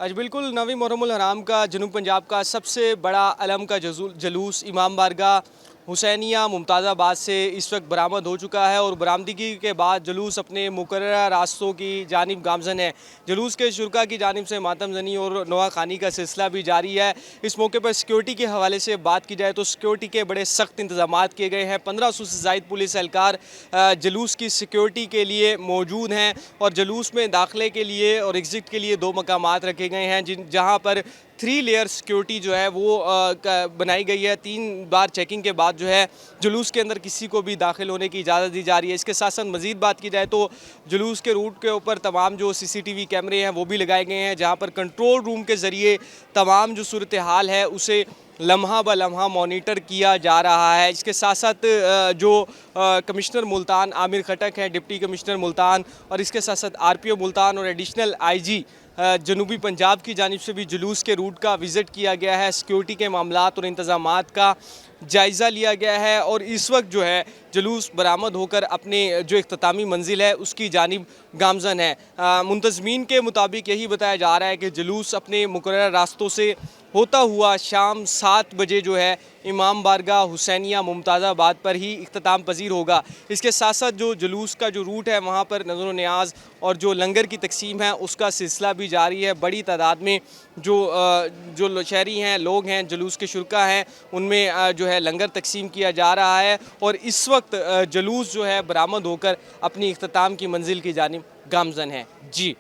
आज बिल्कुल नवी मुहर्रमुल हराम का जनूब पंजाब का सबसे बड़ा अलम का जलूस इमाम बारगाह हुसैनिया मुमताज़ाबाद से इस वक्त बरामद हो चुका है और बरामदगी के बाद जुलूस अपने मुकर्ररा रास्तों की जानिब गामजन है। जुलूस के शुरा की जानिब से मातम जनी और नवा खानी का सिलसिला भी जारी है। इस मौके पर सिक्योरिटी के हवाले से बात की जाए तो सिक्योरिटी के बड़े सख्त इंतजाम किए गए हैं। 1500 से ज़ायद पुलिस एहलकार जुलूस की सिक्योरिटी के लिए मौजूद हैं और जुलूस में दाखिले के लिए और एग्ज़िट के लिए 2 मकामात रखे गए हैं जहाँ पर 3 लेयर सिक्योरिटी जो है वो बनाई गई है। 3 बार चेकिंग के बाद जो है जुलूस के अंदर किसी को भी दाखिल होने की इजाज़त दी जा रही है। इसके साथ साथ मज़ीद बात की जाए तो जुलूस के रूट के ऊपर तमाम जो CCTV कैमरे हैं वो भी लगाए गए हैं, जहाँ पर कंट्रोल रूम के ज़रिए तमाम जो सूरत हाल है उसे लम्हा ब लम्हा मॉनिटर किया जा रहा है। इसके साथ साथ जो कमिश्नर मुल्तान आमिर खटक हैं, डिप्टी कमिश्नर मुल्तान, और इसके साथ साथ RPO मुल्तान और एडिशनल IG जनूबी पंजाब की जानिब से भी जुलूस के रूट का विज़िट किया गया है। सिक्योरिटी के मामलात और इंतज़ामात का जायज़ा लिया गया है और इस वक्त जो है जुलूस बरामद होकर अपने जो इख्तितामी मंजिल है उसकी जानिब गामजन है। मुंतज़मीन के मुताबिक यही बताया जा रहा है कि जुलूस अपने मुकर्रर रास्तों से होता हुआ शाम 7 बजे जो है इमाम बारगाह हुसैनिया मुमताज़ाबाद पर ही इख्तिताम पजीर होगा। इसके साथ साथ जो जुलूस का जो रूट है वहाँ पर नज़र व नियाज़ और जो लंगर की तकसीम है उसका सिलसिला भी जारी है। बड़ी तादाद में जो शहरी हैं, लोग हैं, जुलूस के शुरा हैं, उनमें जो है लंगर तकसीम किया जा रहा है और इस वक्त जुलूस जो है बरामद होकर अपनी इख्तिताम की मंजिल की जानिब गामजन है। जी।